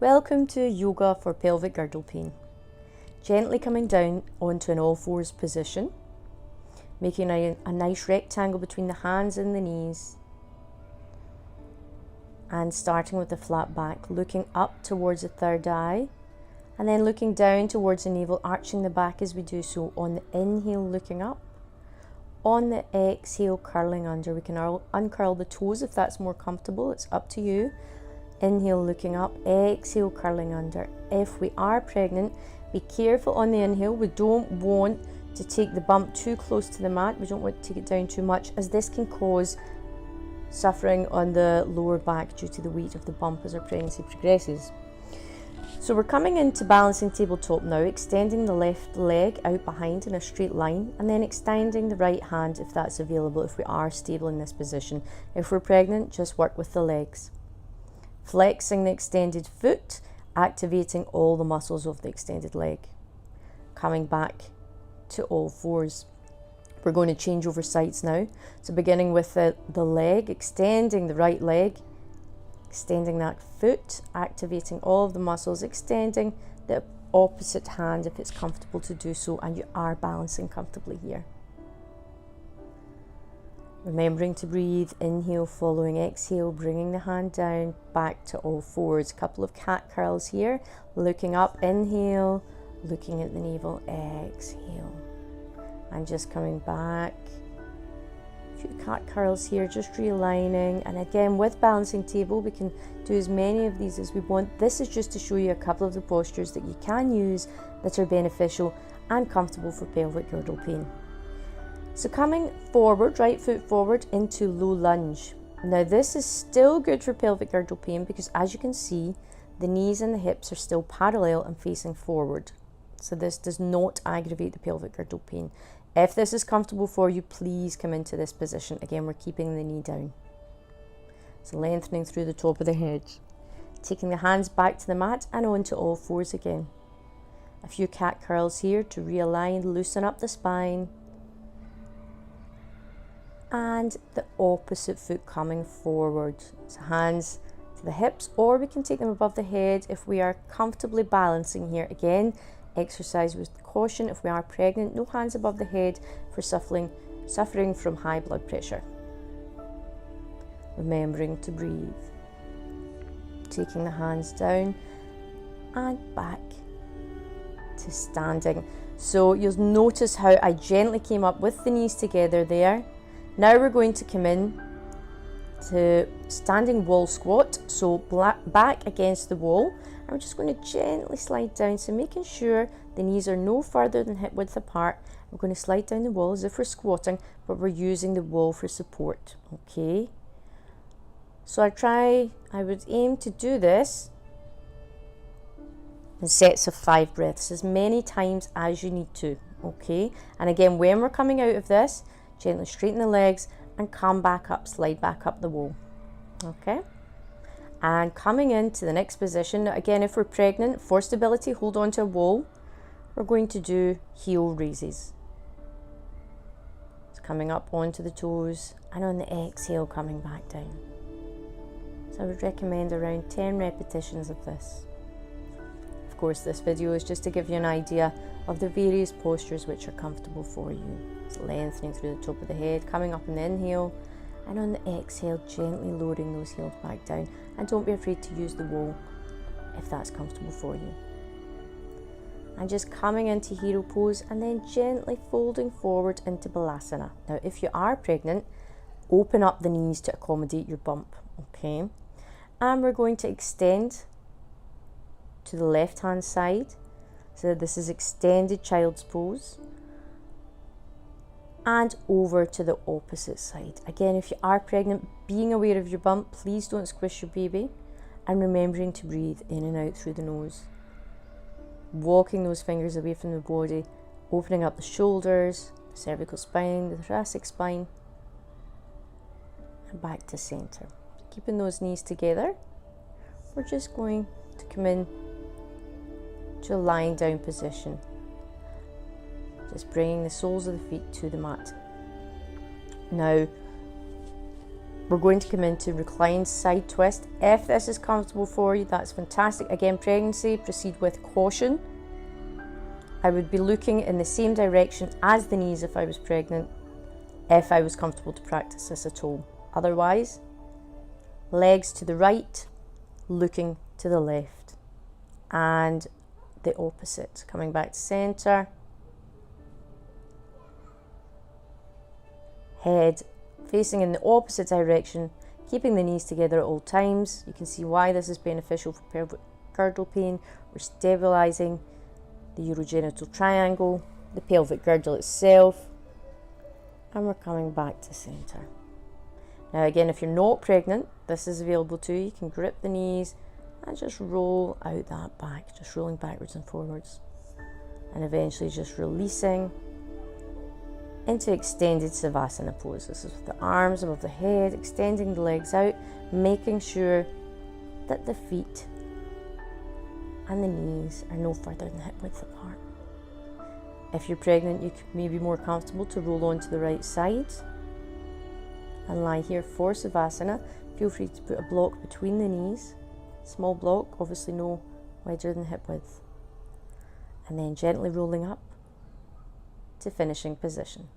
Welcome to yoga for pelvic girdle pain. Gently coming down onto an all fours position, making a nice rectangle between the hands and the knees, and starting with the flat back, looking up towards the third eye, and then looking down towards the navel, arching the back as we do so. On the inhale, looking up. On the exhale, curling under. We can uncurl the toes if that's more comfortable, it's up to you. Inhale, looking up, exhale, curling under. If we are pregnant, be careful on the inhale. We don't want to take the bump too close to the mat. We don't want to take it down too much, as this can cause suffering on the lower back due to the weight of the bump as our pregnancy progresses. So we're coming into balancing tabletop now, extending the left leg out behind in a straight line, and then extending the right hand if that's available, if we are stable in this position. If we're pregnant, just work with the legs. Flexing the extended foot, activating all the muscles of the extended leg. Coming back to all fours. We're going to change over sides now. So beginning with the leg, extending the right leg, extending that foot, activating all of the muscles, extending the opposite hand if it's comfortable to do so and you are balancing comfortably here. Remembering to breathe, inhale following exhale, bringing the hand down, back to all fours. A couple of cat curls here, looking up, inhale, looking at the navel, exhale. And just coming back. A few cat curls here, just realigning. And again, with balancing table, we can do as many of these as we want. This is just to show you a couple of the postures that you can use that are beneficial and comfortable for pelvic girdle pain. So coming forward, right foot forward into low lunge. Now this is still good for pelvic girdle pain because, as you can see, the knees and the hips are still parallel and facing forward. So this does not aggravate the pelvic girdle pain. If this is comfortable for you, please come into this position. Again, we're keeping the knee down. So lengthening through the top of the head. Taking the hands back to the mat and onto all fours again. A few cat curls here to realign, loosen up the spine. And the opposite foot coming forward. So hands to the hips, or we can take them above the head if we are comfortably balancing here. Again, exercise with caution. If we are pregnant, no hands above the head for suffering from high blood pressure. Remembering to breathe. Taking the hands down and back to standing. So you'll notice how I gently came up with the knees together there. Now we're going to come in to standing wall squat, so back against the wall, and we're just going to gently slide down, so making sure the knees are no further than hip width apart. We're going to slide down the wall as if we're squatting, but we're using the wall for support, okay? So I would aim to do this in sets of 5 breaths, as many times as you need to, okay? And again, when we're coming out of this, gently straighten the legs and come back up, slide back up the wall. Okay? And coming into the next position, again, if we're pregnant, for stability, hold on to a wall. We're going to do heel raises. So coming up onto the toes, and on the exhale, coming back down. So I would recommend around 10 repetitions of this. Of course, this video is just to give you an idea of the various postures which are comfortable for you. So lengthening through the top of the head, coming up on the inhale, and on the exhale, gently lowering those heels back down. And don't be afraid to use the wall if that's comfortable for you. And just coming into hero pose and then gently folding forward into balasana. Now, if you are pregnant, open up the knees to accommodate your bump, okay? And we're going to extend to the left hand side. So this is extended child's pose. And over to the opposite side. Again, if you are pregnant, being aware of your bump, please don't squish your baby, and remembering to breathe in and out through the nose. Walking those fingers away from the body, opening up the shoulders, the cervical spine, the thoracic spine, and back to center. Keeping those knees together, we're just going to come in to a lying down position. Just bringing the soles of the feet to the mat. Now, We're going to come into reclined side twist. If this is comfortable for you, that's fantastic. Again, pregnancy, proceed with caution. I would be looking in the same direction as the knees if I was pregnant, if I was comfortable to practice this at all. Otherwise, legs to the right, looking to the left. And the opposite, coming back to center. Head facing in the opposite direction, keeping the knees together at all times. You can see why this is beneficial for pelvic girdle pain. We're stabilizing the urogenital triangle, the pelvic girdle itself, and we're coming back to center. Now again, if you're not pregnant, this is available to you. You can grip the knees and just roll out that back, just rolling backwards and forwards, and eventually just releasing into extended Savasana pose. This is with the arms above the head, extending the legs out, making sure that the feet and the knees are no further than hip width apart. If you're pregnant, you may be more comfortable to roll onto the right side and lie here for Savasana. Feel free to put a block between the knees, small block, obviously no wider than hip width, and then gently rolling up to finishing position.